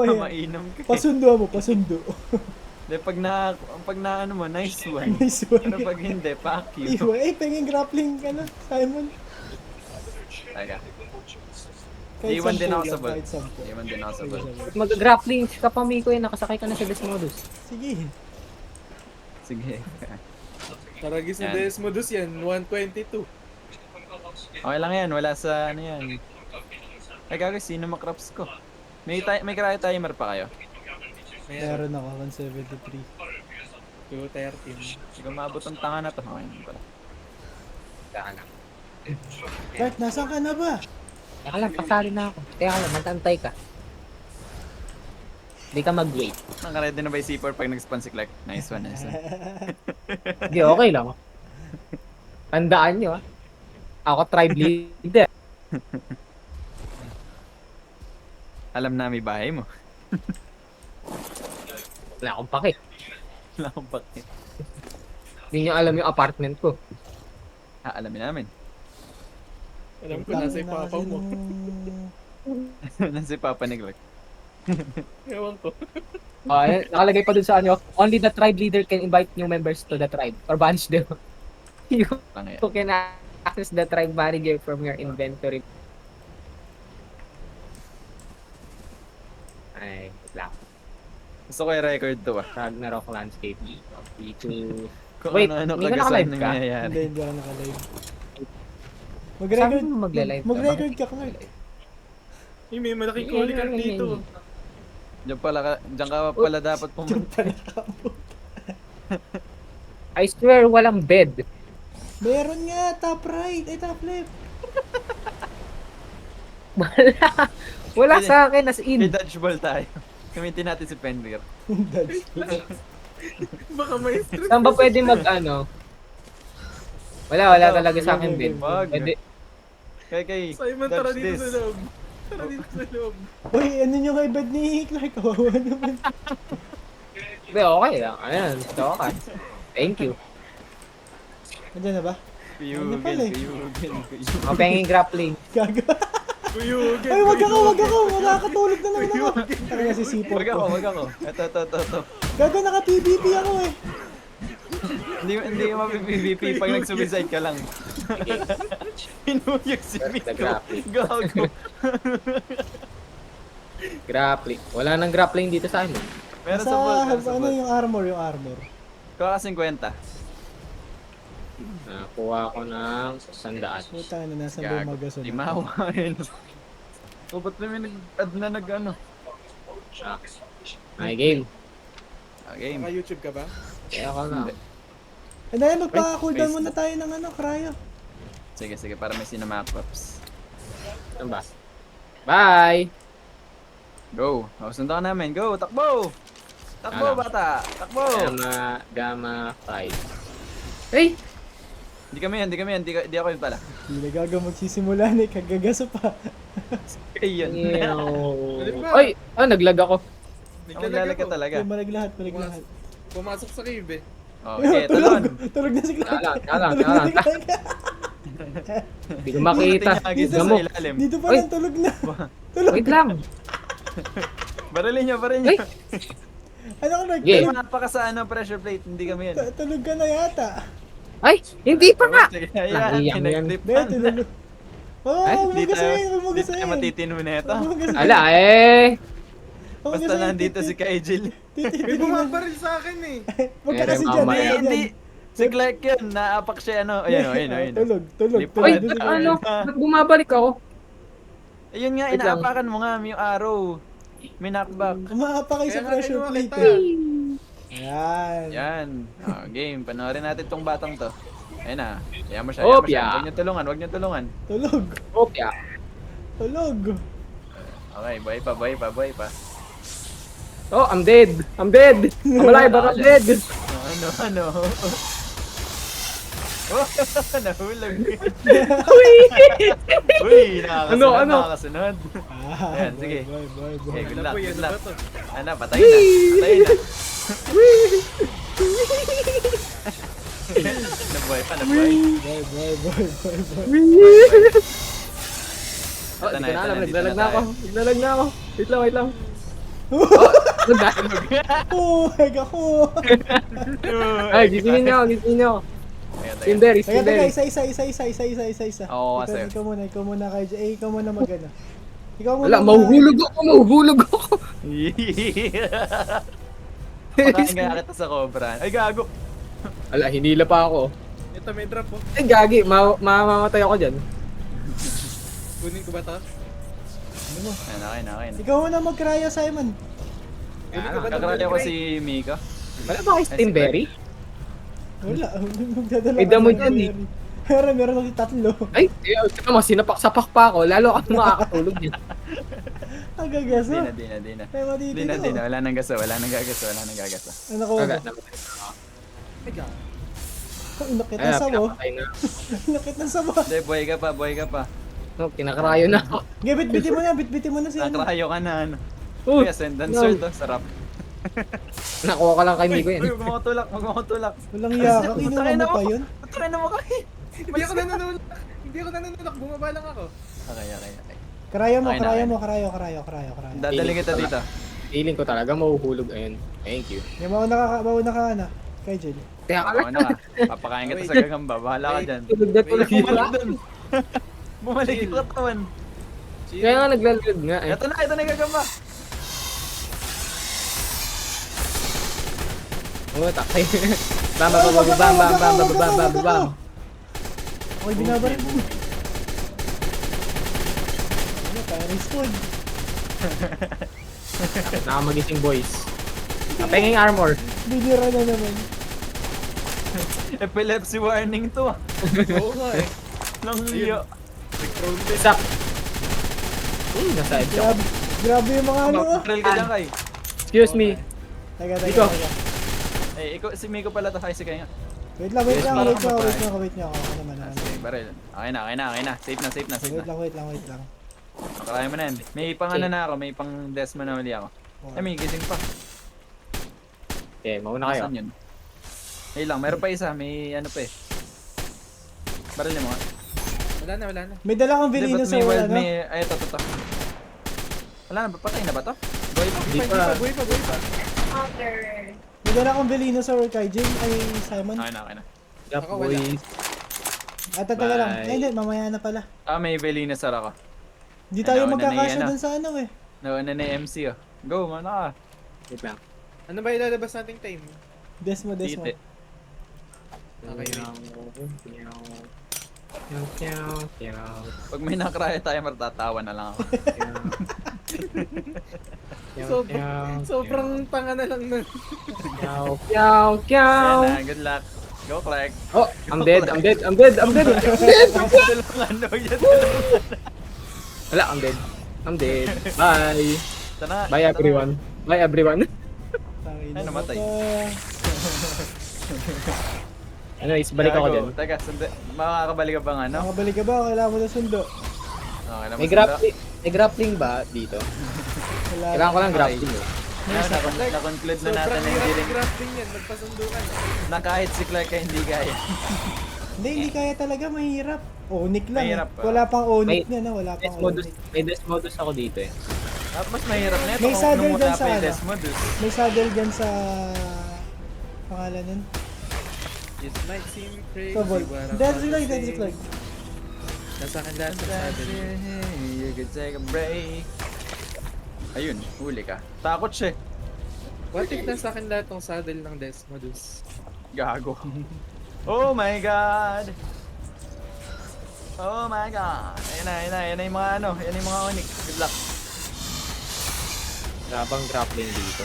Oh, yeah. Mainam ka. Pasundo mo, pasundo. De, pag na ano mo, nice one. Nice one. Pero pag hindi, fuck you. Iwa, penging grappling ka na, Simon. Teka. Kahit Iwan din ako sampu sa lang, ball. kahit sampu. Iwan din ako sa ball. Mag-grappling ka pa, Miko, eh. Nakasakay ka na sa Desmodus. Sige. Sige. Taragis na Yan. Desmodus yan, 122. Okay lang yan, wala sa ano yan. Ay gago, sino makraps ko? May karaya timer pa kayo? Meron ako, 173. 213. Hindi ko maabot ang tanga na to. Okay, hindi pala. Teka lang. Clark, nasaan ka na ba? Teka lang, pasali na ako. Teka lang, magantay ka. Hindi ka mag-wait. Nakaready na ba yung C4 pag nag-spawn si Clark? Nice one, nice one. Hindi, okay lang. Tandaan nyo, ah. Ako tribe leader. Alam na may bahay mo. Wala akong pake. Wala akong bakit. Hindi nyo alam yung apartment ko. Alamin namin. Alam ko, nasa yung papa mo. Nasa si Papa ni Clark. Ewan ko. Nakalagay pa dun sa ano, only the tribe leader can invite new members to the tribe or banish them. You Tanga yan. can access the tribe manager from your inventory. Ay, wala. Gusto ko yung record to ah. Ragnarok landscape. D2. Kung Wait, ano-ano hindi ka kagasan naka-live ka? nangyayari. Hindi ako naka-live. Sabi Mag-record, mo magla-live ka. mag-record ka, Clark. May malaking holy card dito. Diyan ka pala dapat Diyan pumunta. pala ka. I swear, walang bed. Meron nga, top right, ay top left. Wala. Wala sa akin, as May in. dodgeball tayo. Gamitin natin si Penbeer. Dodge. Baka may stress. Saan ba pwede mag-ano? Wala talaga sa akin bed. Wag. Pwede. Kay, Simon, tara dodge dito this. sa loob. Tara dito sa loob. Uy, ano nyo kay bed ni Clark? Kawawa naman. Hindi, okay lang. Ayan, okay. Thank you. Andiyan na ba? Ano pala eh? Kuyugin. Ako penging grappling. Gaga. Kuyugin. Ay, wag ako. Makakatulog na naman ako. Tara nga si Sipo. Wag ako. Ito. Gaga, naka-PVP ako eh. Hindi mo mapipvp pag nag-suicide ka lang. Hinuyog si Where's the Miko. grappling? Gago. Grappling. Wala nang grappling dito sa akin. Meron sa vault. Meron sa Ano vault. yung armor? Kuha ka 50. Nakuha ko ng 100. Puta na, nasa ba yung Gago. magason? Di mahawain. O ba't may nag-add na nag-ano? My game. Okay. Naka-YouTube ka ba? Kaya ako na. Ano yan, magpa-cooldown Facebook. muna tayo ng cryo. Sige, para may cinemapops. Ano ba? Bye! Go! Sundan ka namin. Go! Takbo! Takbo, Ano? bata! Takbo! Gamma 5. Hey! Hindi ako yun pala. Hindi na gaga magsisimula na, kagagaso pa. Ayun. Ay! Naglag ako. Ang lalag ka talaga. Yung malag lahat. Pumasok sa cave eh. Okay, talon! Tulog na si Clark. Talang. Tulog na si Clark. Hindi ko makita. Tingagis sa Gamok. ilalim. Dito pa Uy. lang, tulog na. Tulog. Wait lang. Barilin nyo. Ay! Ano ka, Clark? Yeah. Tulog, Napaka sa pressure plate. Hindi kami yan. tulog ka na yata. Ay! Hindi pa nga! Sige, Nahiya ayan. mo yan. Kinag-clip Be, tulog. Oh, Ay, huwag mo Di gasahin, huwag mo tayo gasahin. matitino na ito. Huwag mo gasahin. Ala eh! Huwag mo Basta gasahin, nandito si Kaijil. May bumabaril sa akin eh. Huwag ka kasi Meron dyan. mamaya. Hindi. Si Clark yun. Naapak siya ano. Ayun. Tulog. Lipat. Ay! Tulog. Ano? Ba't bumabalik ako? Ayun nga, Wait lang. inaapakan mo nga yung arrow. May knockback. Umapa kayo sa Kaya nga pressure kinuha plate kita. eh. Ayan. Yan. Game. Panoorin natin tong batang to. Ayun na. Ayan mo siya. Opya. Huwag niyo tulungan. Tulog. Opya. Tulog. Okay, buhay pa. Oh, I'm dead. I'm alive, but I'm dead. Ano? Oh, nahulog. Uy, nakakasunod. Ah, Ayan, sige. Boy. Okay, good luck. Uy, ano ba to? Ano, patayin na. Nabuhay pa. Boy. Oh, Ito hindi ko na alam. dito Naglalag na na ako. Wait lang. Oh, hega ko. Ay, gisingin niyo, gisingin niyo. Timber, Teka, Timber. isa. Oo, Ikaw, kasi. ikaw muna kay Jay. Ikaw muna magana. Ikaw muna. Wala, mahuhulog ako. Pakain kaya kita sa cobra. Ay, gago. Wala, hinila pa ako. Ito may drop po. Ay, gagi, mamamatay ako dyan. Kunin ko ba to? Ano mo? Ayun. Ikaw muna mag-cryo, Simon. Kunin ko ba to? Kakarali ako si Miko. Wala ba kayo Timberry? Wala. Magdadala May ka damo sa dyan, eh. Mary. Meron ako tatlo. Ay, tika mo, sinapak-sapak pa ako. Lalo ako makakatulog dyan. Ang gagaso. Di na. Kaya matiti Di na. Wala nang gagasa. Ano ko ba? Ay, God. Inakit Ay, ng sabo. pinapatay na. Inakit ng sabo. Hindi, buhay ka pa. No, kinakarayo na ako. Okay, bitbitin mo na si ano. Nakrayo ka na, ano. Oh, Uy, ascendancer to. Sarap. nakuha ko lang kay Miko yan. Uy, huwag mo ko tulak. Walang yaka. Kinuha mo pa yun. Putangin na mo kami. Hindi ako nanunulak. Bumaba lang ako. Okay. Karaya mo, Okay na, karaya. Dadaling kita dito. Feeling ko talaga mahuhulog. Ayun. Thank you. Yung mauna ka na. Kay Jill. Kaya ka Ano ka? Papakain kita sa gagamba. Bahala ka dyan. tulog na tulog Bumalik na. dun. Bumalik yung katawan. Kaya nga naglalagad nga eh. Ito na yung gagamba. Oo, takay. Bam. Okay, binabarin mo. Ano, Paris Food. Nakamagising boys. Kapenging armor. Binira na naman. Epilepsy warning to. Oo nga eh. Nang iyo. Sak. Nasa edge ako. Grabe yung mga ano. Trail ka dyan kay. Excuse me. Teka. Dito. Eh, ikaw, si Miko pala to. Ay, si kaya. Wait lang. Yes, parang Wait nyo. Ako naman. Sige, baril. Okay na. Safe na. Wait lang. Makaraya mo na yan. May pang ano na ako, may pang Desma na uli ako. Ay, may gising pa. Okay, mauna kayo. Saan yun? Ay lang, meron pa isa. May ano pa eh. Baril mo nga. Wala na. May dala kang Hindi, Velino ba't sa may wala, wild, no? may... Ay, ito. Wala na, patay na ba to? Boy pa. Hindi pa. Buhay pa. May dala kang Velino sa kay Jill. Ay, Simon. Okay na. Yup, Ako wala. boys. Teka lang. Bye. Ay, hindi. Mamaya na pala. May Velina Sar ako. Hindi tayo Ano, magkakasya ano? dun sa ano eh. Nauna na yung MC oh. Go, mana ka. Wait lang. Ano ba ilalabas nating time? Desmo. Tite. Okay, Pag may nakraya tayo, matatawa na lang ako. Sobrang tanga na lang nun. Kyaw. Ayan na, good luck. Go, Clark. Oh, I'm dead. Yan, ano, yan. Wala, I'm dead. Bye. Ito na. Bye everyone. Tangina Ay, mo namatay. ka. Anyways, balik ako dyan. Teka, makakabalik ka bang ano? Makabalik ka ba? Kailangan mo na sundo. Okay, naman May grappling ba dito? Wala. Kailangan ko lang grappling eh. Na-conclude na natin na hindi rin. Crafting yan, magpasundukan. Na kahit si Clark ay hindi kaya. Hindi kaya talaga. Mahirap. Onic lang. Mahirap eh. pa. Wala pang onic May- niya na. Wala pang onic. May death modus ako dito eh. Mas mahirap na ito May kung saddle nung dyan wala sa pa yung ano? Desmodus. May saddle dyan sa pangalan nun. It might seem crazy. Kabol. what I'm That's about to like. say. Nasa akin lahat sa saddle. You could take a break. Ayun, huli ka. Takot siya. What if nasa akin lahat tong saddle ng Desmodus? Gago. Oh my god. Oh my god. Ayan na yung mga ano. Ayan yung mga onyx. Good luck. Grabang grappling dito.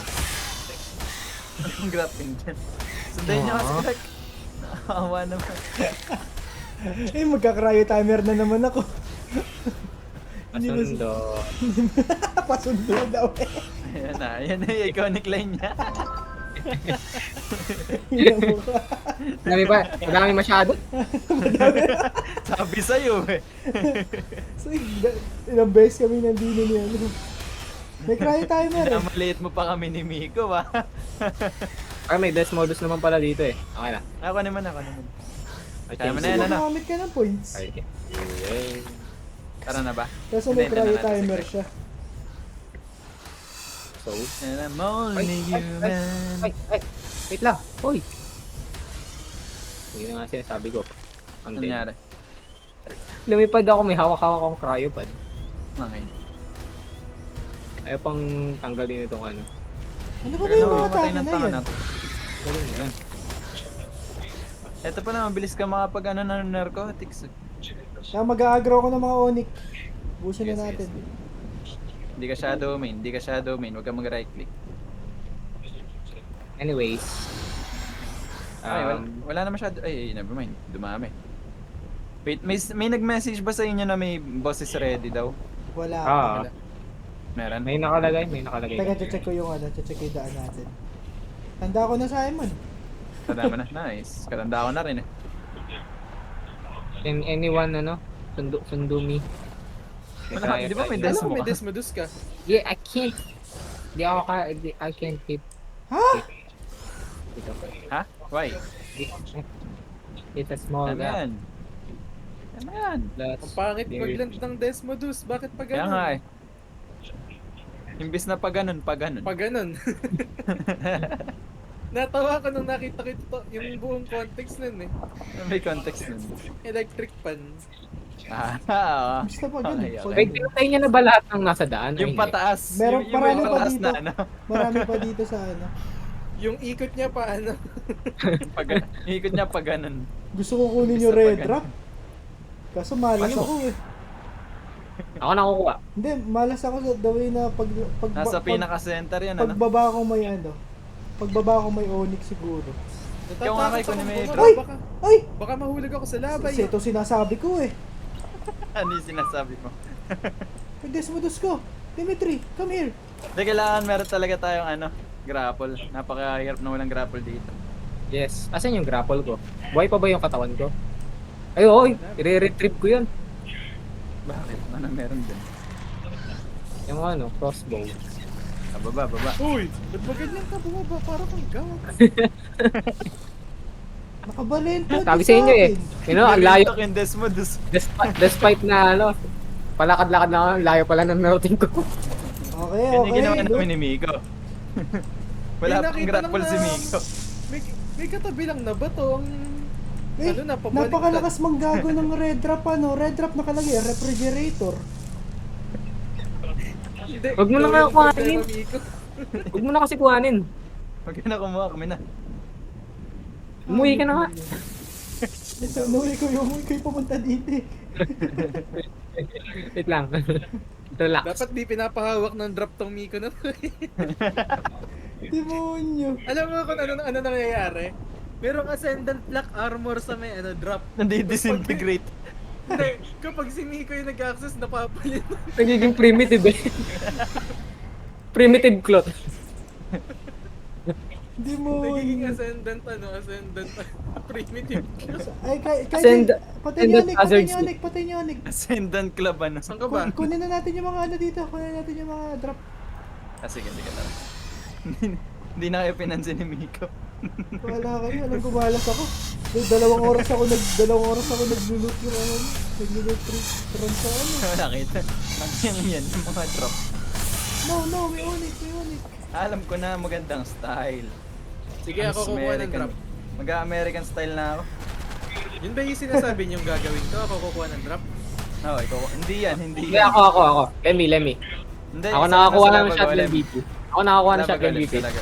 Ang grappling dyan. Sundayin niyo kasi Clark. Nakawa naman. Eh, magka-cryo timer na naman ako. Hindi mo Pasundo. Pasundo daw eh. Ayan na yung iconic line niya. Yung mukha. Madami masyado. Sabi sa'yo eh. So, ilang beses kami nandino niya. May cryo timer eh. Maliit mo pa kami ni Miko ba? Ay, may death modus naman pala dito eh. Okay na. Ako naman. Okay. Kaya mo na yan, ano? Gumamit ka ng points. Okay. Tara na ba? Kasi may Hindi, hindi cryo na natin timer secret. siya. So, And I'm only human. ay, wait lang. Hoy. Yun na nga sinasabi ko. Ano Ang dead. nangyari? Lumipad ako, may hawak-hawak akong cryopod. Okay. Ayaw pang tanggalin itong ano. Ano ba ba yung mga Matay atake ng na tanga yan? na to. Ganun yan. Ito pala, mabilis ka makapag ano ng narcotics. Mag-a-aggro ko ng mga Onyx. Busin na natin. Hindi ka shadow main, hindi ka shadow main. Huwag ka mag-right click. Anyways. Ay, wala na masyado. Ay, never mind. Dumami. Wait, may nag-message ba sa inyo na may bosses ready daw? Wala. Ah, Meron? may nakalagay, may nakalagay. Teka, check ko yung ano, check ko yung daan natin. Tanda ko na, Simon. Tanda mo na. Nice. Katanda ko na rin eh. Can anyone, ano, sundo me? Wala, di ba may Alam Desmo mo, may ka? Desmodus ka. Yeah, I can't. I can't hit. Ha? Dito. Ha? Why? It's a small Ano gap. yan? Ano yan? That's Ang pangit very- mag-land ng Desmodus. Bakit pa Kaya ganun? nga eh. Imbis na pa ganun, pa ganun. Pa ganun. Natawa ko nung nakita ko ito, yung buong context nun eh. May context nun. Electric pan. Ah, Basta pa ganun. Okay, Pag- Wait, pinatay niya na ba lahat ng nasa daan? yung Ay, hindi. pataas. Meron- yung marami may pa pataas dito. na ano. Marami pa dito sa ano. Yung ikot niya pa ano. Pag, ikot niya pa ganun. Gusto ko kunin Basta yung pa red ganun. drop. Kaso malas Ano? ako eh. Ako nakukuha. Hindi, malas ako sa the way na Nasa pinaka-center yan, ano? pagbaba ko may ano. Pagbaba ko may Onyx siguro. Yung nga kay Natatakot kunin mo yung ako, drop. baka, Ay! baka mahulog ako sa labay. Kasi ito sinasabi ko eh. Ano yung sinasabi mo? May Desmodus ko. Dimitri, come here. Hindi, kailangan meron talaga tayong ano, grapple. Napakahirap na walang grapple dito. Yes. Asan yung grapple ko? Buhay pa ba yung katawan ko? Ay, oy! I-retrieve ko yun. Bakit? Ano meron din? Yung ano, crossbow. Ah, baba, baba. Uy, ba't ba ganyan ka bumaba? Parang kang gawak. Nakabalento. Sabi sa inyo eh. You know, ang layo. Tok yung Desmodus. Despite na ano, palakad-lakad na ako, ang layo pala ng routing ko. Okay, Yan yung okay. ginawa Look. namin ni Miko. Wala May pang nakita grapple lang si na- Miko. May katabi lang na ba to? Ang Eh, ano na, pabalik napakalakas manggago ng red drop ano. Red drop nakalagay, refrigerator. Hindi, Wag mo na ikaw nga yung kuhanin. problema, Miko. Huwag mo na kasi kuhanin. Huwag ka na kumuha, kami na. Umuwi ka na nga. Ito, no, ikaw yung pumunta dito eh. Wait lang. Relax. Dapat di pinapahawak ng drop tong Miko na to. Demonyo. Alam mo kung ano nangyayari? Merong ascendant black armor sa may ano drop. Nandi-disintegrate. Hindi, kapag si Miko yung nag-access, napapalit. Nagiging primitive eh. Primitive cloth. Nagiging Demonyo. ascendant primitive. Ay, kahit Ascend- patay niyo ascendant Onik, patay hazards. niyo Onik, patay niyo Onik. Ascendant Club, ano? Saan ka ba? Kunin na natin yung mga ano dito, kunin na natin yung mga drop. Ah, sige, sige tara. Hindi na kayo pinansin ni Miko. Wala kayo, alam ko malas ako. Dalawang oras ako naglulot yung ano, naglulot run sa ano. Wala kita. Ang yan, yung mga drop. No, may Onik, may Onik. Alam ko na magandang style. Sige, ako kukuha ng drop. Mag-American style na ako. Yun ba yung sinasabi niyong gagawin ko? Ako kukuha ng drop? Oo, ikaw. Hindi yan, hindi Hindi, yan. ako. Lemmy. Hindi, Ako sa- nakakuha sa ng Labag shotgun Golem. BP. Ako nakakuha ng Sa shotgun Labag BP. Golem,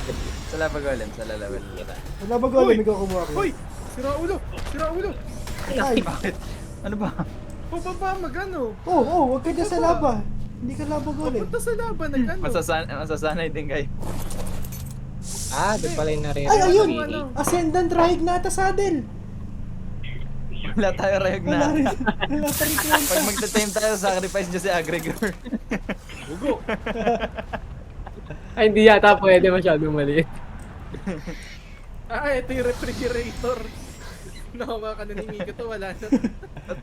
Sa Labagolem, sa Lalawel. Wala ba goal, may kumuha ko. Hoy! Sira ulo! Sira ulo! Ay, Bakit? Ano ba? Pababa magano? wag ka dyan sa laba. Hindi ka laba goal eh. Papunta sa laban nagano? Masasanay din kayo. Ah, doon pala yung nare- Ay, ayun! Ano? Ascendant Rahig na ata saddle. Wala tayo rayog Wala rin, na. wala pa rin kwenta. Pag magta-time tayo, sacrifice nyo si Aggregor. Ugo! Ay, hindi yata pwede masyadong maliit. Ito yung refrigerator. Nakuha ka na ni Miko to, wala na.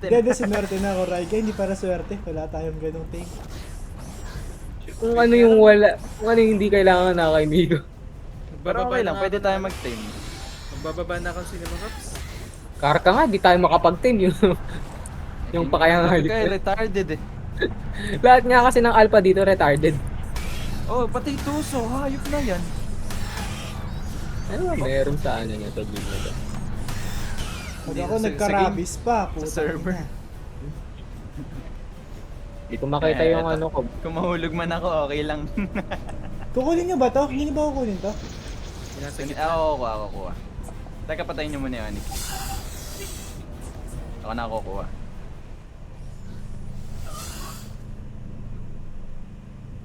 Dede, sinwerte na ako, Rahig. Hindi para swerte. Wala tayong ganong thing. Kung ano yung wala, kung ano yung hindi kailangan na kay Migo. Pero okay lang, na pwede ako tayo ng- mag-time. Magbababa na ako Cinema Cups. Karka nga, di tayo makapag-team yung pa kaya nga. Kayo retarded eh. Lahat nga kasi ng alpha dito retarded. Oh, pati tuso. Hayop na yan. Ano ba meron sa ano niya to game na to? Pag Hindi, ako sa- nagkarabis pa, puta server. na. Hindi ko makita yung Eto. ano ko. Kung mahulog man ako, okay lang. Kukunin nyo ba to? Hindi nyo ba kukunin to? Nasa gitna. Ako kukuha. Teka, patayin nyo muna yung Onyx. Ako na kukuha.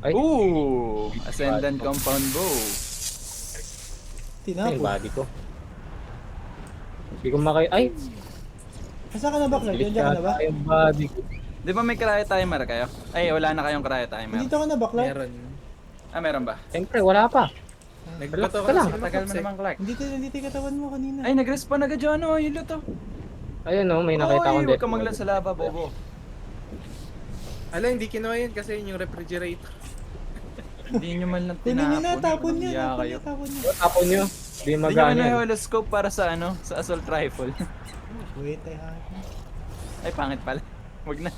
Ay, Ooh! Ascendant Compound Bow. ay, Tinapo. body ko. Hindi ko makita. Ay, Saan ka na ba, Clark? Diyan ka na ba? yung body ko. Di ba may cryo timer kayo? Ay, wala na kayong cryo timer. Dito ka na ba, Clark? Meron. Ah, meron ba? Siyempre, wala pa. Nagbato Relax ka ka lang. lang. Matagal mo naman, Clark. Nandito yung katawan mo kanina. Ay, nag-respawn agad yung ano, yung luto. Ayun no, may nakita akong Huwag ka maglan sa lava, bobo. Ala, hindi kinuha yun kasi yun yung refrigerator. Hindi nyo man lang Kunin nyo na, tinapon. tapon nyo. Hiya Tapon kayo. nyo, tapon nyo. Tapon nyo. Hindi Hindi nyo magana. ano holoscope para sa ano, sa assault rifle. Wait, ay ha. Ay, pangit pala. Huwag na.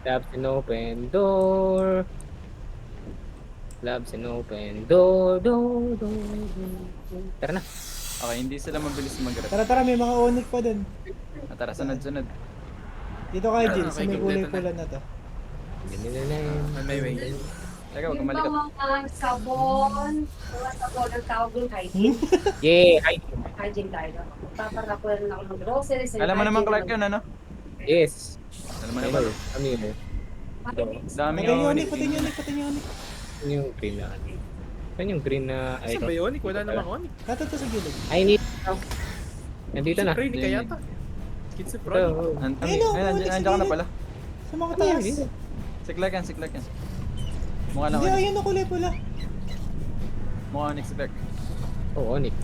Labs and open door. Labs and open door. Tara na. Okay, hindi sila mabilis mag-rep. Tara, may mga onyx pa dun. Tara, sunod-sunod. Dito kay Jill, sa Okay, may kompleto kulay pula na to. On my way. Teka, huwag ka Yung malikot. mga sabon, mga sabon ang tawag doon, hygiene. Yeah, hi. Hygiene tayo. Paparapulan ako ng groceries. and Alam mo naman, hygiene Clark, ng- yun, ano? Yes. Alam mo naman. Ano yun? Daming Patay yung onyx. onyx, patay yung onyx, patay yung onyx. Ano yung green na? Ano yung green na? Ay, Saan ba yun? Wala namang on. Kato to sa gilid. I need. Nandito na. Schizophrenic ka yata. Schizophrenic. Ito. Ayun, oh, onyx Nandiyan sa ka na gilid. pala. Sa mga taas. Si Clark yan, si Clark yan. Mukha lang Hindi, onyx. ayun na kulay pula. Mukha onyx si Clark. Oh, Onyx.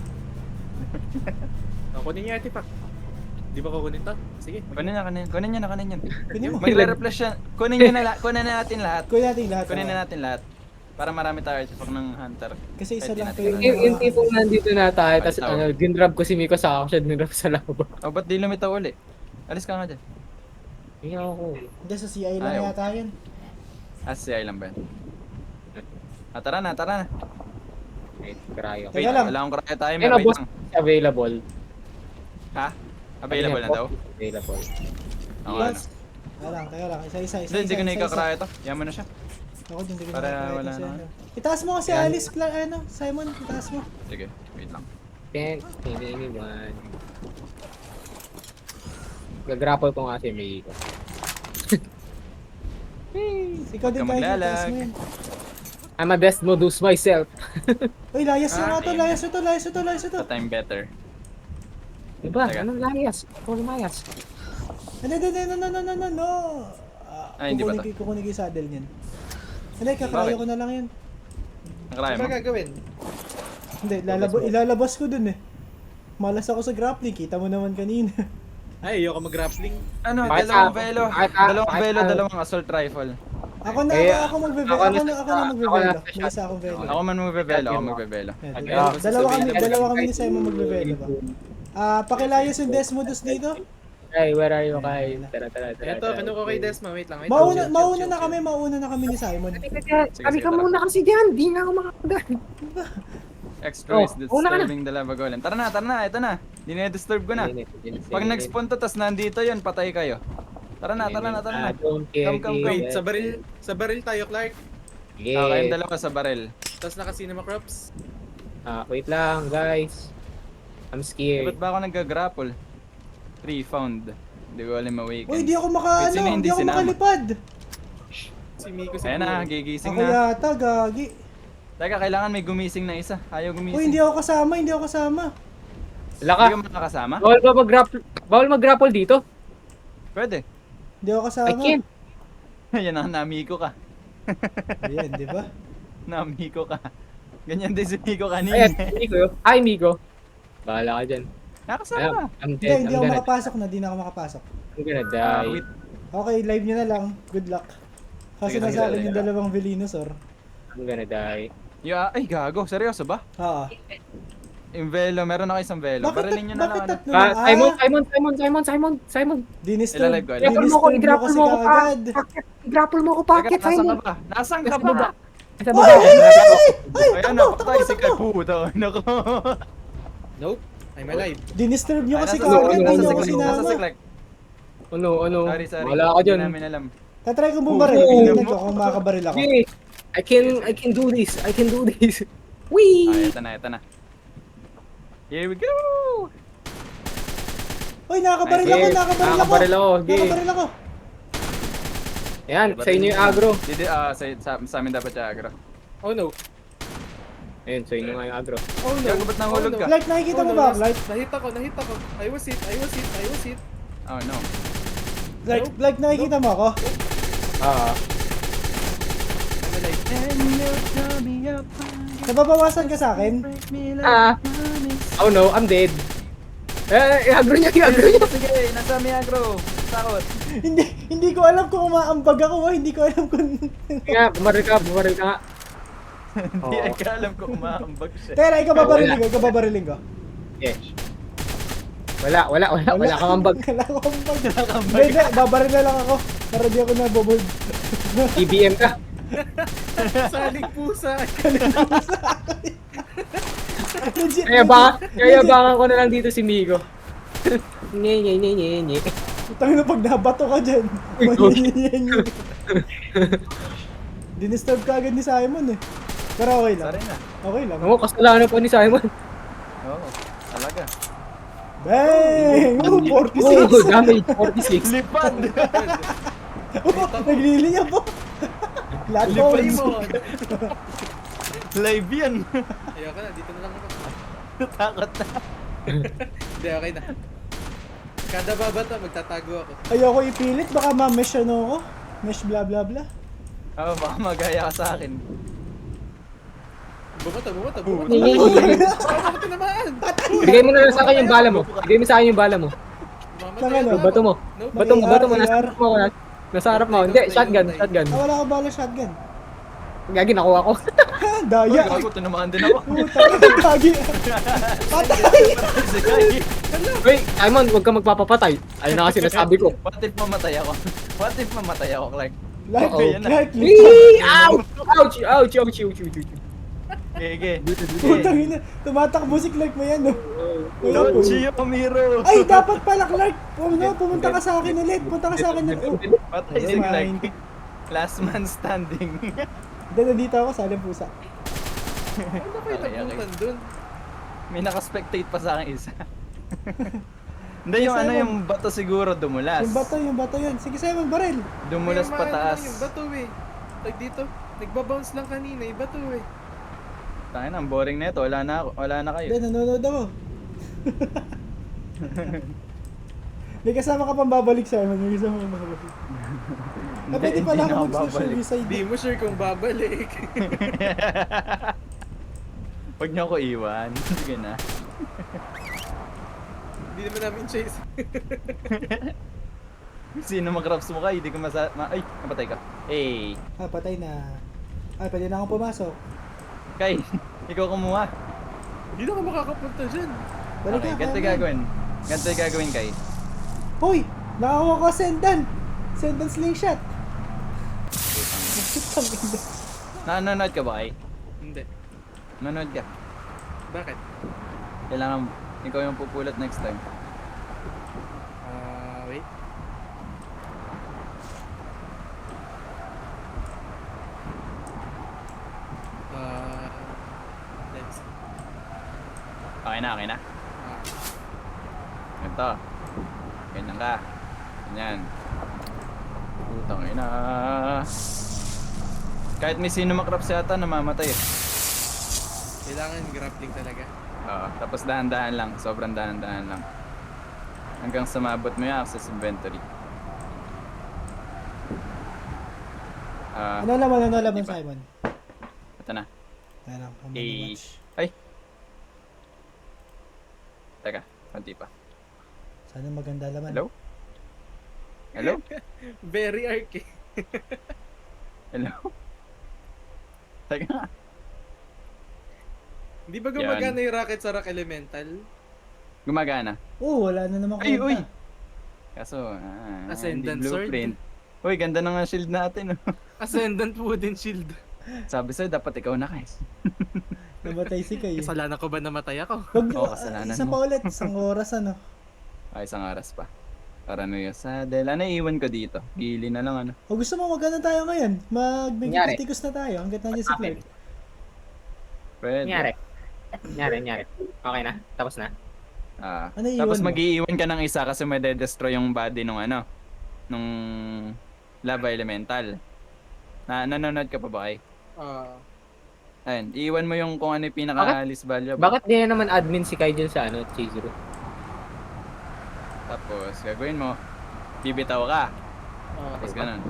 Kunin niya artifact. Di ba kukunin to? Sige. Kunin na, kunin niya na, kunin niya. Kunin mo. Magre-refresh yan. Kunin niya na, kunin na natin lahat. Kunin natin lahat. Kunin ah. na natin lahat. Para marami tayo artifact ng hunter. Kasi isa Pwede lang natin. kayo. Yung tipong nandito na tayo, tapos Balik ano, dinrab ko si Miko sa ako, siya dinrab sa labo. Oh, ba't di lumitaw uli? Alis ka nga dyan. Hindi ako. Hindi, sa CI lang Ayaw. yata yun. Si Island ba yan? Ah, tara na, tara na. Wait, krayo. Teka lang. Wala akong karaya tayo, Ayun, wait boss, lang. available. Ha? Available na daw? Available. Oo, Yes. ano. Teka lang, isa. Hindi ko na ikakaraya to. Yaman na siya. Ako din, hindi ko Para nakakaya wala kasi na. ano. Itaas mo kasi Yan. Alice, Simon, itaas mo. Sige, wait lang. Can't anyone. Gagrapple ko nga si Miko. Ikaw din Huwag ka kahit maglalag. itaas mo yun. I'm a best modus myself. Uy, layas nyo Ah, nga to, layas nyo to. Sa time better. Diba? Teka. Anong layas? Ako lumayas. No. Ah, hindi ba to? Kukunin ko yung saddle niyan. Hindi, kakrayo Bakit? ko na lang yun. Nakaraya Ano mo? ba gagawin? Hindi, ilalabas ko dun eh. Malas ako sa grappling, kita mo naman kanina. Ay, ayoko mag-grappling. Ano, Bakit dalawang ako? velo. Bakit Dalawang bakit velo, ako? dalawang assault rifle. Ako na, Eh, ako magbebelo. ako Ako na- na ako na magbebelo. sa May isa akong velo. Ako man magbebelo, ako magbebelo. Yan, Okay. dalawa kami ni Simon magbebelo ba? Pakilayas yung Desmodus dito. Hey, where are you, Ayan, Kai? ayan. Tara. Ito, kinuha ko kay Desma. Wait lang. Mauna na kami ni Simon. Kami ka muna kasi dyan, di na ako makakagal. Extra is una ka na. disturbing the lava golem. Tara na, ito na. Dinedisturb ko na. Pag nag-spawn to, tas nandito yun, patay kayo. Tara na. Don't care. Come. Wait, sa baril tayo, Clark. Okay, yung dalawa sa barrel. Tapos naka-cinema crops. Wait lang, guys. I'm Eh, scared. ba't ba ako nag-grapple? 3 found. Hindi ko alam awaken. Uy, di ako Kasi hindi ako sinama. makalipad. Si Miko Ayan siguro. na, gigising Ako na. yata, gagi. Teka, kailangan may gumising na isa. Ayaw gumising. Uy, hindi ako kasama. Wala ka. Hindi ka makakasama? Bawal mag-grapple dito? Pwede. Hindi ako I kasama. can't. Yan na, namiko ka. Ayan, di ba? Namiko ka. Ganyan din si Miko kanina. Ayan, Miko. Hi, Miko. Bahala ka dyan. Nakasama. I'm Hindi, dead. hindi ako makapasok na, di na ako makapasok. I'm gonna die. Wait. Okay, live nyo na lang. Good luck. Kasi Sige, nasa sige, akin yung dalawang Venusaur. I'm gonna die. Ay, gago. Seryoso ba? Oo. Yung velo, meron ako isang velo. Barilin nyo na lang. Ano. tatlo lang? Simon. Dinisturb. Ilalive ko, ilalive. Grapple mo ko, i-grapple mo ko, agad. I-grapple mo ko, Teka, bakit, nasaan Simon? ka ba? Nasaan ka Nasa ba? baba. Sa baba ako. Malapit ako. Ayan na, patay si Kai. Puta, nako. Nope. I'm alive. Dinisturb nyo kasi Ay, Ano, kagad, ano, hindi nyo ano, ako ano, Nasa sinama. siklak. Ano? Sorry. Wala ka Hindi dyan. namin alam. Tatry kong bumaril, Oh, tingnan mo. ko kung makakabaril ako. Okay. I can do this. Wee! Ah, ito na. Here we go! Uy, nakakabaril Sige, ako, nakakabaril ako. nakakabaril ako, sige. Nakakabaril ako. Yan, sa inyo yung agro. Hindi, sa amin dapat siya agro. Oh no. Ayun, sa inyo nga yung agro. Oh no. Gago, ba't nahulog ka? Light, nakikita mo ba? Light, Nahit ako. I was hit. Oh no. light, nakikita mo ako? Ah, I'm alive. Nababawasan ka sa akin? oh no, I'm dead. Agro niya. Sige, nasa may agro. Takot. Hindi ko alam kung umaambag ako, hindi ko alam kung... Nga, bumaril ka nga. Hindi ay ka alam kung umaambag siya. Teka, ikaw babariling ko. Yes. Wala kang ambag. Wala akong ambag. Hindi, babaril na lang ako. Para di ako nabobold. TBM ka. Saling pusa. Legit. Kaya bangan ko na lang dito si Migo. Nye. Utang na pag nabato ka dyan. Uy, gosh. Dinisturb ka agad ni Simon eh. Pero okay lang. Sorry na. Okay lang. Ako, kasalanan pa ni Simon. Oo, talaga. Bang! Oh, 46! Oh, damage 46. Lipad! Oh, naglilinya po. Lahat po. Lemon. Live yan! Ayoko na. Dito na lang ako. Takot na. Hindi, okay na. Kada babato, magtatago ako. Ayoko ipilit. Baka ma-mesh ano ako. Mesh bla bla bla. Oo, baka magaya ka sa akin. Bumato. Nye. Bakit tinamaan? Bigay mo na lang sa akin yung bala mo. Bigay mo sa akin yung bala mo. Tanga na. Bato mo. Nope. Bato mo. Nasa AR. harap mo. Nasa harap mo. Hindi, shotgun. Ah, wala ka bala shotgun. Gagi, nakuha ko. Uy, Daya. gago, tinamaan din ako. Puta, kagi. Patay. Si Kai. Uy, Simon, huwag ka magpapapatay. Ayun na kasi sinasabi ko. What if mamatay ako? What if mamatay ako, Clark? Like, Oo. like, Wee! Ouch! Gege. putang ina. Tumatakbo si Clark mo yan, no? Wala po. Dochi Omiro. Ay, dapat pala, Clark. Pumunta ka sa akin ulit. Punta ka sa akin ulit. Oh. Patay si Clark. Last man standing. Nandito ako sa pusa. Ano kayo nabutan dun? May nakaspectate pa sa akin isa. Hindi, yung ano, yung bato siguro dumulas. Yung bato yun. Sige, Simon, baril. Dumulas May pataas. Yung bato eh. Like dito. Nagbabounce lang kanina. Yung bato eh. Tangin, ang boring na ito. Wala na kayo. Hindi, nanonood ako. May kasama ka pang babalik, Simon. May kasama ka pang babalik. Ah, pwede pala Hindi ako na babalik. mag-suicide. Di mo sure kung babalik. Huwag niyo ako iwan. Sige na. Hindi naman namin chase. Sino mag-raps mo kayo? Hindi ko ay, napatay ka. Hey. Ah, patay na. Ay, pwede na akong pumasok. Kai, ikaw kumuha. Hindi na ka makakapunta dyan. Balik Okay, ka, ganito Simon. gagawin. Ganito gagawin, Kai. Hoy! Nakakuha ko sendan! Sendan slingshot! Nanonood ka ba, Kai? Hindi. Nanonood ka. Bakit? Kailangan ikaw yung pupulot next time. Wait. Let's see. Okay na. Ganito. Ganyan ka. Ganyan. Putang ina. Kahit may sino makrap sa yata, namamatay eh. Kailangan grappling talaga. Oo, tapos dahan-dahan lang. Sobrang dahan-dahan lang. Hanggang sa maabot mo yung access inventory. Ano naman, Diba? Simon? Ito na. Ayan lang, ang Eh, watch. ay. Teka, konti pa. Sana maganda laman. Hello? Hello? Very arcade. Hello? Teka. Hindi ba gumagana yung rocket sa Rock Elemental? Gumagana. Oh, wala na naman Ay, kwenta. uy! Kaso, Ascendant hindi sword. blueprint. Uy, ganda ng shield natin. Oh. Ascendant Wooden Shield. Sabi sa'yo, dapat ikaw na, guys. Namatay si Kay. Kasalanan ko ba namatay ako? Wag, Oo, kasalanan isa mo. pa ulit, isang oras ano. Ay, isang oras pa. Para ano yung saddle. Ano iwan ko dito? Gili na lang ano. O gusto mo magano tayo ngayon? Nangyari. Magbigay na tayo hanggat nandiyan si Clark. Pwede. Nangyari. Okay na? Tapos na? Ano iwan Tapos mo? mag-iiwan ka ng isa kasi may destroy yung body nung ano. Nung lava elemental. Nanonood ka pa ba kay? Ayun, iiwan mo yung kung ano yung pinaka-least valuable. Bakit di na naman admin si Kai dyan sa ano, Chizuru? Tapos gagawin mo, bibitaw ka. Tapos ganun.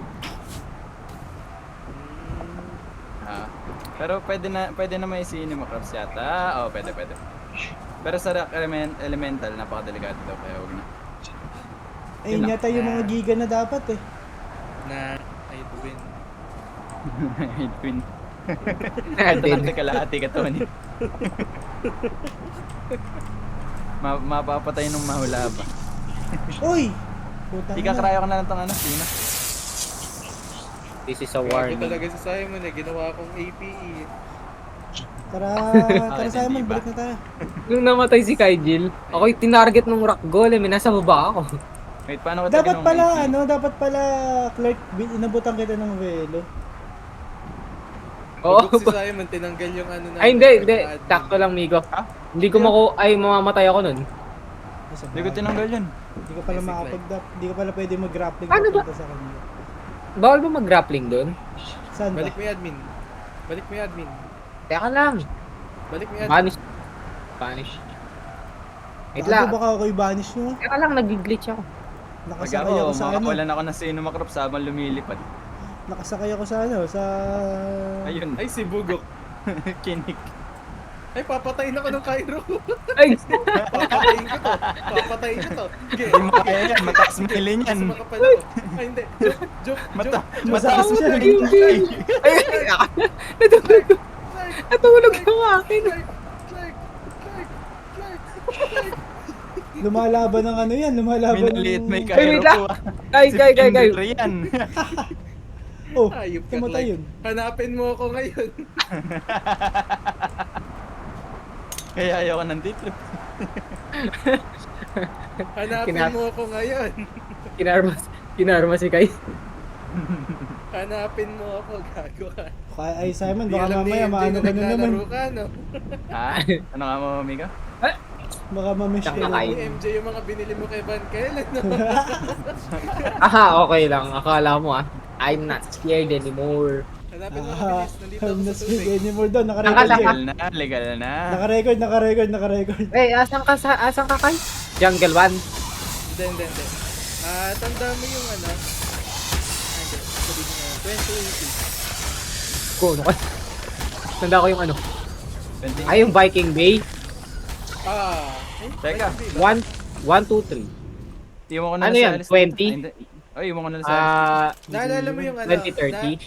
Pero pwede na may Cinemacrafts yata. Oo, pwede. Pero sa rock elemental, napakadelikado daw kaya huwag na. Ayun yata yung mga giga na dapat eh. Na, I win. Head queen. Admin. Ito kalahati ka, Tony. Mapapatay nung mahula ba? Uy! Putang ina. Ikakryo ko na lang itong ano, Sina. This is a Grabe warning. talaga si Simon eh. Ginawa akong APE. Tara Bakit Simon, hindi ba? balik na tayo. Nung namatay si Kai Jill, ako'y tinarget ng rock golem, nasa baba ako. Wait, paano kita Dapat ginawang pala AP? dapat pala Clark, inabutan kita ng velo. Oo. Pagod si Simon, tinanggal yung ano na. Ay, hindi. Sakto lang, Migo. Ha? Hindi ko mamamatay ako nun. Hindi ko tinanggal yun. Hindi ka pala hindi ka pala pwede mag-grappling Ano ba? papunta sa kanya. Bawal ba mag-grappling dun? Saan ba? Balik mo yung admin. Balik mo yung admin. Teka lang. Balik mo yung admin. Vanish. Wait Bago lang. baka ako'y banish nyo. Teka lang, nag-glitch ako. Pag Nakasakay ako, ako sa ano. makawalan ako ng Cinemacrafts habang lumilipad. Nakasakay ako sa ano, sa... Ayun, Ay, si Bugok. kinik. Ay, papatayin ako ng Cairo. Ay! Papatayin ko to. Okay. Hindi mo kaya yan, mataas mailin yan. Gusto makapal ako. Ay, hindi. Joke. Mataas siya. mailin yan. Ay! Natulog yung akin. Clark. Lumalaban ng ano yan, lumalaban May naliit, may Ay, kairo wait lang. ko ah. Kay. Kimberly yan. Oh, Ayop ka, tumatay Clark. yun. Hanapin mo ako ngayon. Kaya ayoko ng titlop. Hanapin mo ako ngayon. Kinarma si Kai. Hanapin mo ako, gago ka. Ay Simon, Di baka alam ni mamaya MJ maano ka na naman. naglalaro ka, no? Ha? Ano nga mo, Mika? Baka mamish ka Tsaka na. Ay. Ni MJ yung mga binili mo kay Van Kellen, no? Aha, okay lang. Akala mo I'm not scared anymore. Hanapin mo mabilis. Nandito ako I'm sa not speak tubig. anymore doon. Nakala- Nakarecord. Legal na. Nakarecord. Asan ka Kai? Jungle 1. Hindi. Tanda mo yung ano? Hindi. Sabihin nga, 2080. Ko, ano ka? Tanda ko yung ano. 20. Ay, yung Viking Bay. Teka. 1, 2, 3. Iwan ko na Ano lang yan, sa list. 20? Ay, hindi. Ay, iwan ko na lang sa list. Naalala mo yung ano? 2030.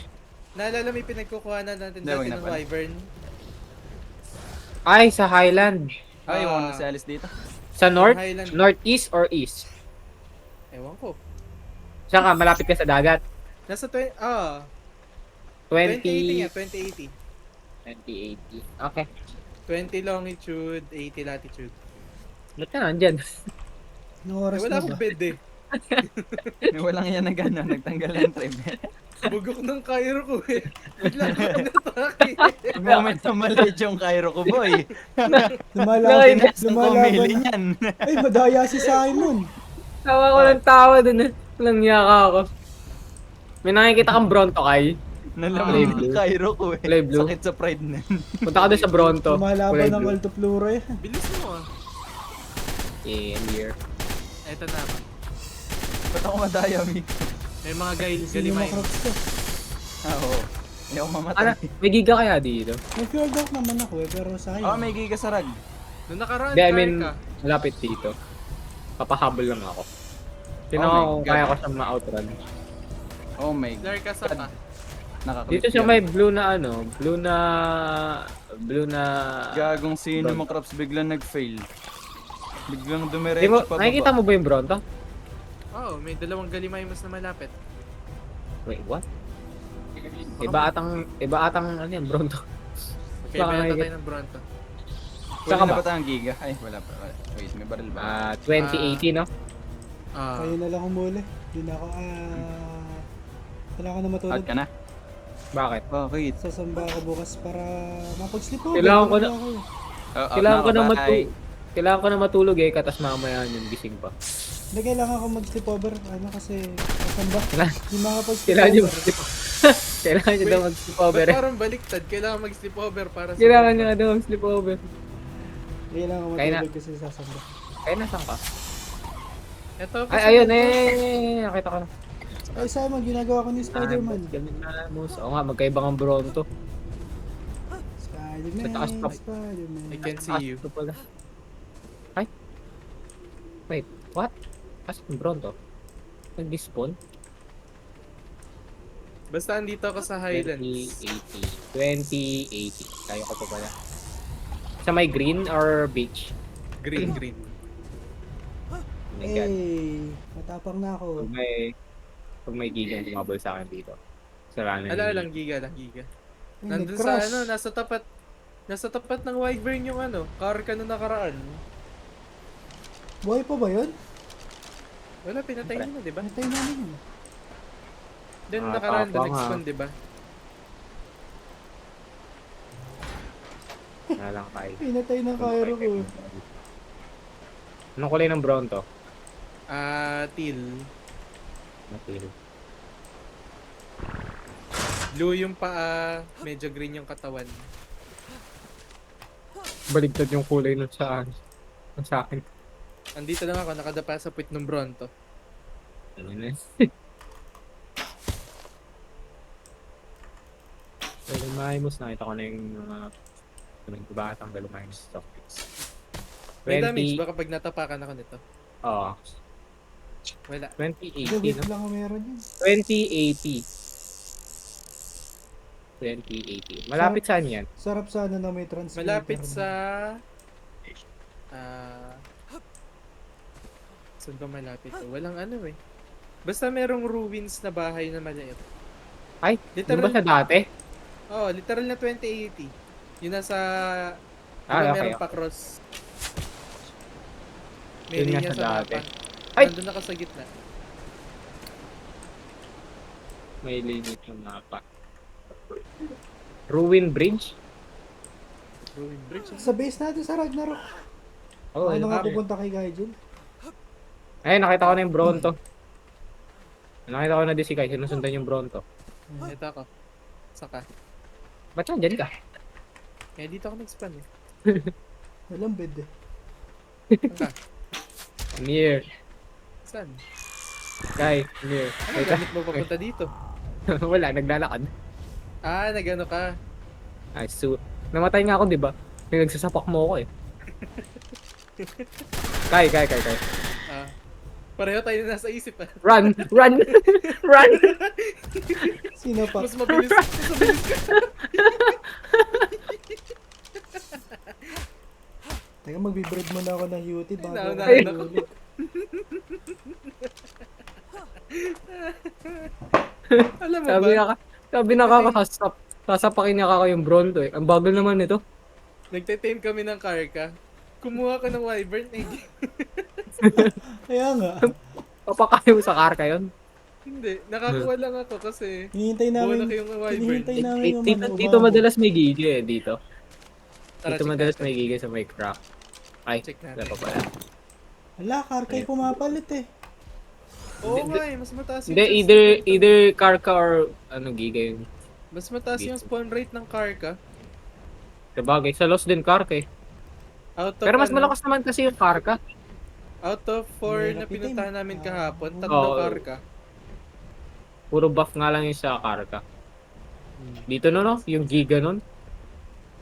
Naalala mo yung pinagkukuhanan natin Hindi, dati wag na ng pala. Wyvern? Ay, sa Highland. Ay, iwan ko na sa list dito. Sa north? Highland. Northeast or east? Ewan ko. Saan ka? Malapit ka sa dagat. Nasa 2080 nga, 20... 2080. 2080. Okay. 20 longitude, 80 latitude. Ba't ka nandyan? Anong oras Wala na akong ba? bed eh. Walang yan na gano'n, nagtanggal ng tribe. Bugok ng Cairo ko eh. Bigla ko natake. Moment na maliit yung Cairo ko, boy. Lumalaban. Pumili Lumalaban. niyan. Ay, madaya si Simon. Tawa ko ng tawa dun. Walang yaka ako. May nakikita kang Bronto, Kai. Nalaman Kulay ng blue. Cairo ko eh. Kulay blue. Sakit sa pride na. Punta ka dun sa Bronto. Lumalaban Kulay ng blue. Altopluro eh. Bilis mo ah. Yeah, here. Eto na. Ba't ako madaya, Mi? May mga Sino galimay. macrops to? Oo. Hindi ako Ano? mamatay. May giga kaya dito? May field out naman ako eh, pero sayang. Oh, may giga sa rag. Nung nakaraan, Hindi, I mean, ka. malapit dito. Papahabol lang ako. Sino Oh my kung God. kaya ko siya ma-outrun. Oh my god. Dark ka sa pa. Nakaklik Dito siya yan. may blue na ano, blue na... Gagong Cinemacrafts biglang nag-fail. Biglang Di mo, dumiretso pa nakikita mo ba yung Bronto? Oh, may dalawang galimay mas na malapit. Wait, what? Iba atang ano yan, Bronto. Okay, Baka benta may- tayo ng Bronto. Wala Saka na ba? ba tayong giga? Ay, wala pa. Wait, may baril ba? 2080, no? Kayo na lang humuli. Hindi na ako, wala ka na matulog. Out ka na? Bakit? Bakit? Sasamba ako bukas para mapag-sleep over. Kailangan ko na- Wala ako. Out Kailangan ko na bye. matulog. Kailangan ko na matulog eh, katas mamaya yung gising pa. Hindi, kailangan ko mag-sleep over. Ano kasi, sasamba. Kailangan- Hindi makapag-sleep Kailangan nyo over. mag-sleep Kailangan nyo daw mag-sleep over Ba't eh. parang baliktad? Kailangan mag-sleep over para sa... Kailangan nyo daw mag-sleep over. Kailangan ko Kaya na- matulog kasi sasamba. Kaya nasan ka? Ito, Ay, ayun eh. Nakita ko na. Ay, sama, ginagawa ko ni Spider-Man. Ganun na, Moose. Oo nga, magkaibang ang Bronto. Spider-Man, Sa taas pa. Spider-Man. I can see you. Ito pala. Ay? Wait, what? As yung Bronto? Nag-despawn? Basta andito ako sa Highlands. 2080. Kaya ko pa pala. Sa may green or beach? Green, green. Oh my God. Hey, matapang na ako. Pag may gigang bumabal sa akin dito. Sarana Lang, giga lang, giga. Ay, Nandun sa nag-crash. nasa tapat ng Wyvern yung car ka nung nakaraan. Buhay pa ba yun? Wala, pinatay nyo na, di ba? Natay namin yun. Then nakaraan tapa doon, nga. expand, di ba? Na lang tayo. Pinatay ng Cairo ko. Anong kulay ng Bronto? Teal. Matil. Blue yung paa, medyo green yung katawan. Baligtad yung kulay nun sa akin. Andito lang ako, nakadapa sa puwit ng Bronto. Ano na? Galumaymus, nakita ko na yung mga batang Galumaymus stock picks. May damage ba kapag natapakan ako nito? Oo. Wala. 2080 2080, no? lang ako meron yun. 2080. Malapit saan yan? Sarap sana na may transmitter. Malapit sa... saan ba malapit to? Walang ano eh. Basta merong ruins na bahay na maliit. Ay, Literal- di ba sa dati? Oh, literal na 2080. Yun nasa... Okay. meron pa cross. May Yun nga linya sa sa dati. mapa. Ay! Nandun ako sa gitna. May limit yung mapa. Ruin Bridge? Ruin bridge. Sa base natin sa Ragnarok. Oo, Ano nga okay. pupunta kay Gaijin? Ayun, nakita ko na yung Bronto. Nakita ko na din si Kai, sinusundan yung Bronto. Ito ako. Saka. Ba't nandyan ka? Kaya dito ako nag-spawn eh. Walang bed eh. Saan ka? Near. Saan? Kai, near. Ano gamit mo papunta dito? Wala, naglalakad. Nagano ka. Ay, namatay nga ako, di ba? Yung nagsasapak mo ako eh. Kai. Pareho tayo na nasa isip ah. Run! Run! Run! Sino pa? Mas mabilis ka. Teka, magbibreed muna ako ng UT bago Ay, ako nauna ako. ulit. Alam mo Sabi ba? sabi nakakasap. Sasapakin niya ako yung Bronto eh. Ang bagal naman nito. Nagte-tame kami ng Karka. Kumuha ko ng Wyvern. Kaya nga. Papakain mo sa car kayon. Hindi. Nakakuha lang ako kasi Hinihintay namin. buwan na yung Wyvern. Hinihintay namin yung Dito, ano, dito umabot. madalas may gigi eh, dito. Tara, Dito check madalas natin. may gigi sa may crack. Ay, Check natin. wala pa pala. Hala, Karkay pumapalit eh. Oo Hindi, nga eh. Mas mataas yung Hindi, chance either Karka or ano giga yung Mas mataas yung spawn rate ng Karka. sabagay. Sa Lost din Karka eh. Out of, Pero mas malakas naman kasi yung Karka. Out of 4 na Mahirap pinuntahan itim. namin kahapon, Oo. 3 Oo. Karka. Puro buff nga lang yung sa Karka. Dito no, yung giga nun.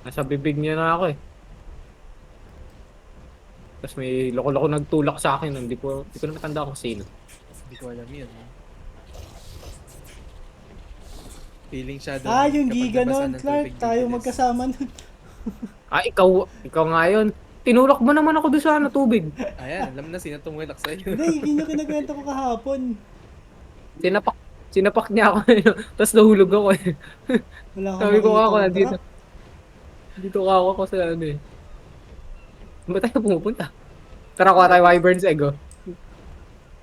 Nasa bibig niya na ako eh. Tapos may loko-loko nagtulak sa akin. Hindi ko na matanda kung sino. Hindi ko alam yun. Feeling shadow. Yung kapag giga nabasa nun, ng Clark. tubig Tayo dito, magkasama nun. Ikaw nga yun. Tinulak mo naman ako doon sa tubig. Ayan, alam na sino tumulak sa'yo. Hindi, yun yung kinakwento ko kahapon. Sinapak niya ako. Tapos nahulog ako eh. Wala akong Sabi ko makita ako ang nandito. drop. Dito ako sa ano eh. Saan ba tayo pumupunta? Tara, kuha tayo Wyvern's Egg oh.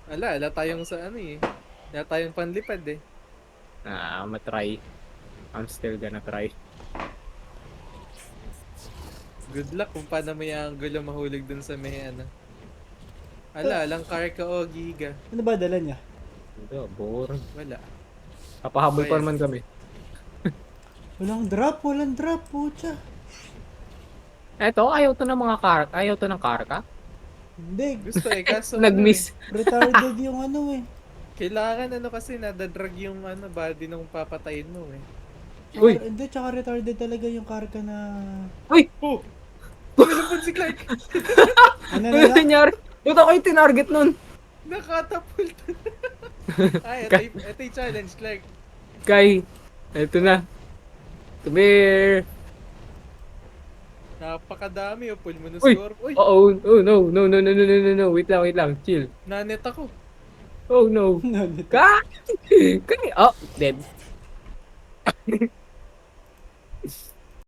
Ala tayong sa ano eh. Wala tayong panlipad eh. Matry. I'm still gonna try. Good luck kung paano may angulo mahulog dun sa may ano. Lang karka o giga. Ano ba dala niya? Ito, boring. Wala. Kapahabol pa naman kami. Walang drop, pucha. Eto, ayaw to ng mga karka. Ayaw to ng karka. Hindi, Gusto eh, kaso Nag-miss. retarded yung ano eh. Kailangan ano kasi nadadrag yung ano body nung papatayin mo eh. Uy! Hindi, tsaka retarded talaga yung karka na... Uy! Oh! Tumilapon si Clark! Ano Ano na lang? nangyari? Ba't ako yung tinarget nun? Nakatapult! Ay, ito yung challenge, Clark. Kai, eto na. Come here. Napakadami, full mo na Uy! score. Uy! Oh no. Wait lang. Chill. Nanet ako. Oh no. Kai! Oh, dead.